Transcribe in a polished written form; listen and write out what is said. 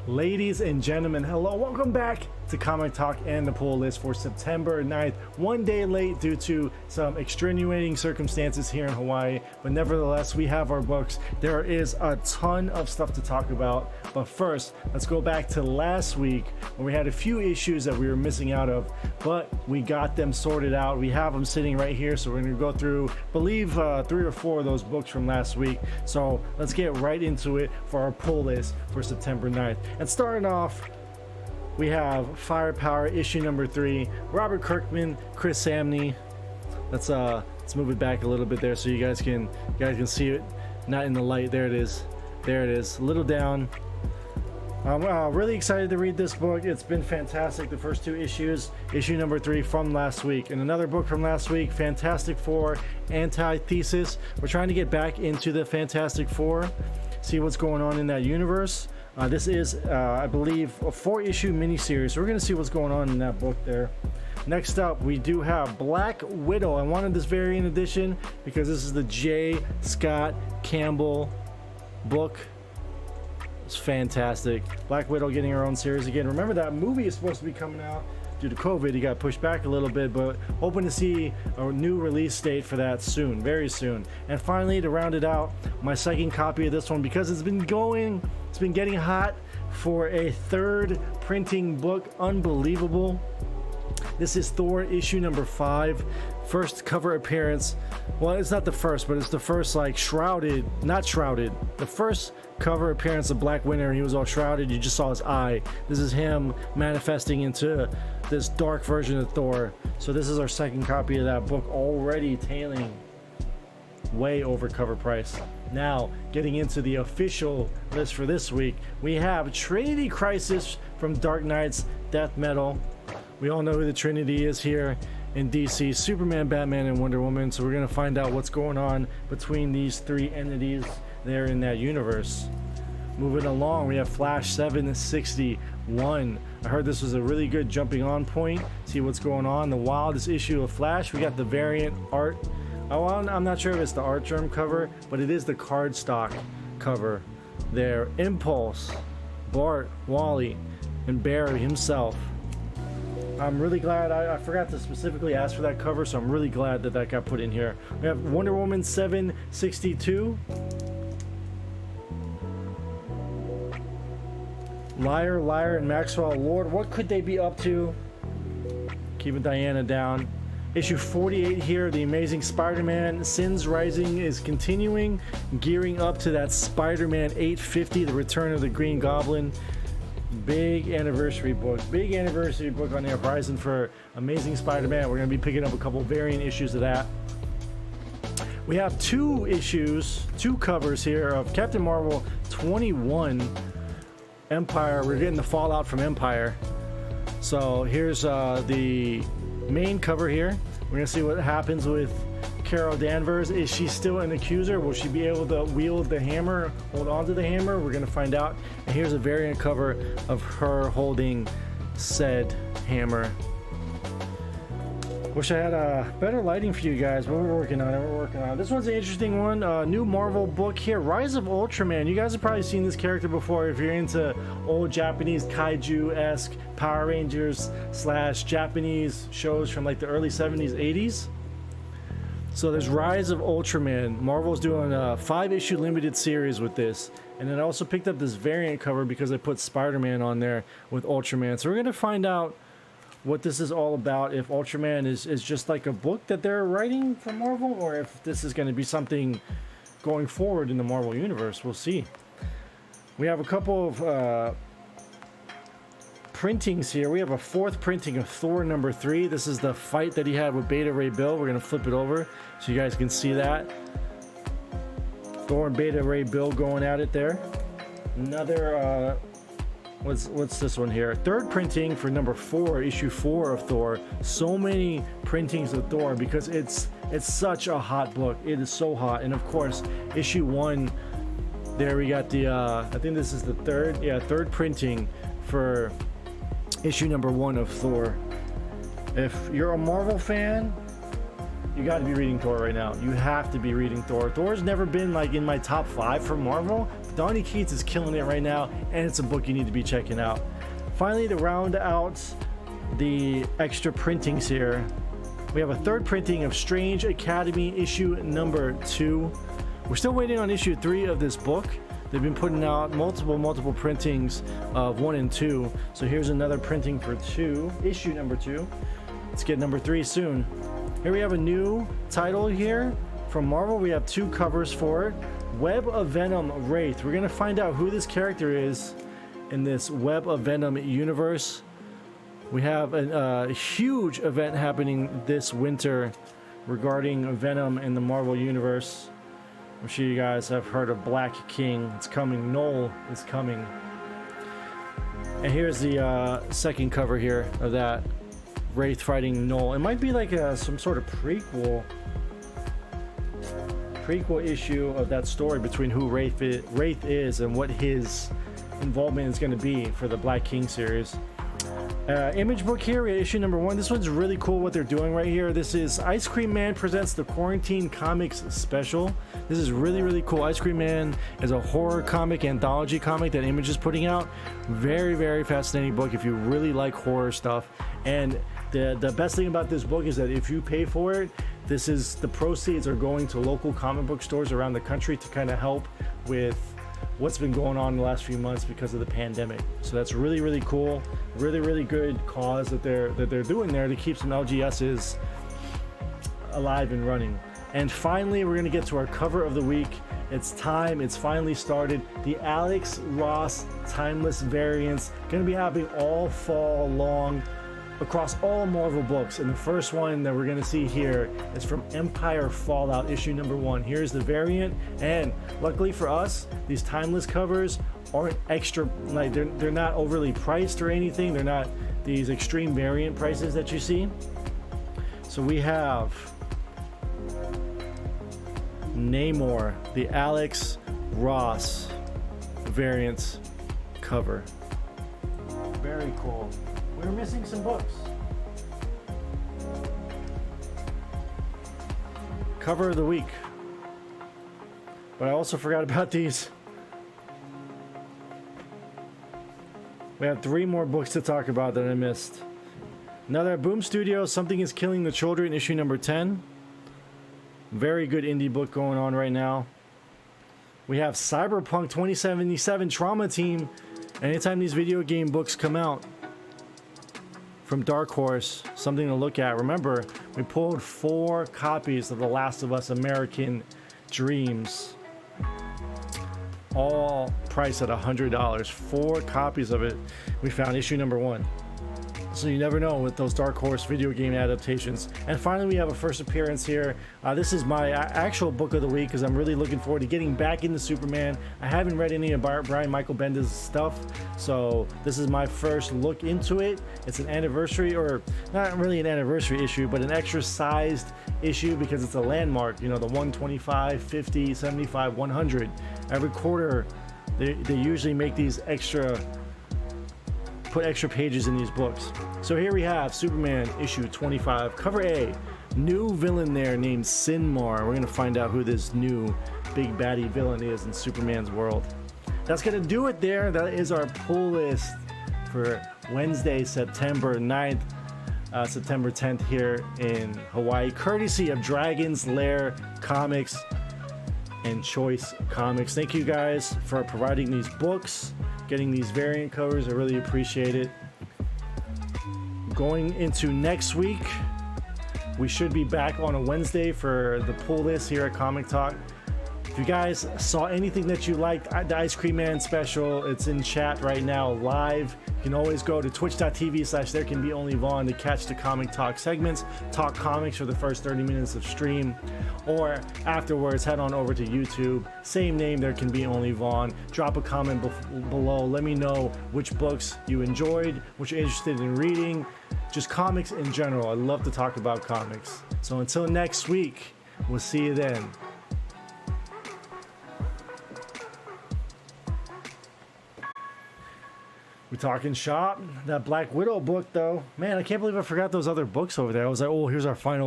Ladies and gentlemen, hello, welcome back to Comic Talk and the pull list for September 9th. One day late due to some extenuating circumstances here in Hawaii, but nevertheless, we have our books. There is a ton of stuff to talk about, but first, let's go back to last week where we had a few issues that we were missing out of, but we got them sorted out. We have them sitting right here, so we're going to go through, I believe, 3 or 4 of those books from last week. So let's get right into it for our pull list for September 9th. And starting off, we have Firepower issue number 3, Robert Kirkman, Chris Samney. Let's move it back a little bit there so you guys can see it. Not in the light. There it is. There it is. A little down. I'm really excited to read this book. It's been fantastic. The first 2 issues. Issue number 3 from last week, and another book from last week, Fantastic Four Antithesis. We're trying to get back into the Fantastic Four, see what's going on in that universe. This is, I believe, a 4-issue miniseries. So we're going to see what's going on in that book there. Next up, we do have Black Widow. I wanted this variant edition because this is the J. Scott Campbell book. It's fantastic. Black Widow getting her own series again. Remember, that movie is supposed to be coming out due to COVID. He got pushed back a little bit, but hoping to see a new release date for that soon, very soon. And finally, to round it out, my second copy of this one, because it's been getting hot for a 3rd printing book. Unbelievable. This is Thor issue number 5, first cover appearance. Well, it's not the first, but it's the first, like, the first cover appearance of Black Winter. He was all shrouded. You just saw his eye. This is him manifesting into this dark version of Thor. So this is our second copy of that book, already tailing way over cover price. Now, getting into the official list for this week, we have Trinity Crisis from Dark Knight's Death Metal. We all know who the Trinity is here in DC: Superman, Batman, and Wonder Woman. So we're going to find out what's going on between these 3 entities there in that universe. Moving along, we have Flash 761. I heard this was a really good jumping on point. See what's going on. The wildest issue of Flash. We got the variant art. Oh, I'm not sure if it's the art germ cover, but it is the cardstock cover there. Impulse, Bart, Wally, and Barry himself. I'm really glad. I forgot to specifically ask for that cover, so I'm really glad that got put in here. We have Wonder Woman 762. Liar, and Maxwell Lord. What could they be up to? Keeping Diana down. Issue 48 here, The Amazing Spider-Man. Sins Rising is continuing, gearing up to that Spider-Man 850, The Return of the Green Goblin. Big anniversary book on the horizon for Amazing Spider-Man. We're going to be picking up a couple variant issues of that. We have 2 covers here of Captain Marvel 21 Empire. We're getting the fallout from Empire. So here's the main cover here. We're going to see what happens with Carol Danvers. Is she still an accuser? Will she be able to wield the hammer, hold on to the hammer? We're going to find out. And here's a variant cover of her holding said hammer. Wish I had a better lighting for you guys, but we're working on it. This one's an interesting one. New Marvel book here, Rise of Ultraman. You guys have probably seen this character before if you're into old Japanese kaiju-esque Power Rangers / Japanese shows from like the early 70s, 80s. So there's Rise of Ultraman. Marvel's doing a 5-issue limited series with this. And then I also picked up this variant cover because I put Spider-Man on there with Ultraman. So we're going to find out what this is all about, if Ultraman is just like a book that they're writing for Marvel, or if this is going to be something going forward in the Marvel Universe. We'll see. We have a couple of printings here. We have a 4th printing of Thor number 3. This is the fight that he had with Beta Ray Bill. We're going to flip it over so you guys can see that. Thor and Beta Ray Bill going at it there. Another what's this one here? 3rd printing for number 4, issue 4 of Thor. So many printings of Thor because it's such a hot book. It is so hot. And of course, issue 1, there we got the I think this is the 3rd printing for issue number 1 of Thor. If you're a Marvel fan, you got to be reading Thor right now. You have to be reading Thor. Thor's never been like in my top 5 for Marvel, Donnie Keats is killing it right now, and it's a book you need to be checking out. Finally, to round out the extra printings here, we have a third printing of Strange Academy issue number 2. We're still waiting on issue 3 of this book. They've been putting out multiple printings of 1 and 2. So here's another printing for 2, issue number 2. Let's get number 3 soon. Here we have a new title here from Marvel. We have 2 covers for it. Web of Venom Wraith. We're gonna find out who this character is in this Web of Venom universe. We have a huge event happening this winter regarding Venom in the Marvel Universe. I'm sure you guys have heard of Black King. It's coming. Knoll is coming. And here's the second cover here of that. Wraith fighting Knoll. It might be like some sort of prequel issue of that story between who Wraith is and what his involvement is going to be for the Black King series. Image book here, we have issue number 1. This one's really cool what they're doing right here. This is Ice Cream Man presents the Quarantine Comics Special. This is really cool. Ice Cream Man is a horror comic, anthology comic that Image is putting out. Very fascinating book if you really like horror stuff. And the best thing about this book is that if you pay for it, the proceeds are going to local comic book stores around the country to kind of help with what's been going on in the last few months because of the pandemic. So that's really cool. Really good cause that they're doing there to keep some LGSs alive and running. And finally, we're gonna get to our cover of the week. It's time. It's finally started. The Alex Ross Timeless variants gonna be happening all fall long across all Marvel books. And the first one that we're gonna see here is from Empire Fallout issue number 1. Here's the variant, and luckily for us, these timeless covers aren't extra, like they're not overly priced or anything. They're not these extreme variant prices that you see. So we have Namor, the Alex Ross variants cover. Very cool. We were missing some books. Cover of the week. But I also forgot about these. We have 3 more books to talk about that I missed. Another Boom Studios, Something is Killing the Children, issue number 10. Very good indie book going on right now. We have Cyberpunk 2077 Trauma Team. Anytime these video game books come out from Dark Horse, something to look at. Remember, we pulled 4 copies of The Last of Us American Dreams, all priced at $100. 4 copies of it. We found issue number 1. So you never know with those Dark Horse video game adaptations. And finally, we have a first appearance here. This is my actual book of the week because I'm really looking forward to getting back into Superman. I haven't read any of Brian Michael Bendis' stuff, so this is my first look into it. It's an anniversary, or not really an anniversary issue, but an extra sized issue because it's a landmark. You know, the 125, 50, 75, 100. Every quarter, they usually make these put extra pages in these books. So here we have Superman issue 25, cover A. New villain there named Sinmar. We're gonna find out who this new big baddie villain is in Superman's world. That's gonna do it there. That is our pull list for Wednesday, September 9th, September 10th here in Hawaii, courtesy of Dragon's Lair Comics and Choice Comics. Thank you guys for providing these books, getting these variant covers. I really appreciate it. Going into next week, we should be back on a Wednesday for the pull list here at Comic Talk. If you guys saw anything that you liked, the Ice Cream Man special, it's in chat right now live. You can always go to twitch.tv/ThereCanBeOnlyVaughn to catch the Comic Talk segments, talk comics for the first 30 minutes of stream, or afterwards head on over to YouTube, same name, ThereCanBeOnlyVaughn. Drop a comment below, let me know which books you enjoyed, what you're interested in reading, just comics in general. I love to talk about comics. So until next week, we'll see you then. We talking shop. That Black Widow book, though. Man, I can't believe I forgot those other books over there. I was like, oh, here's our final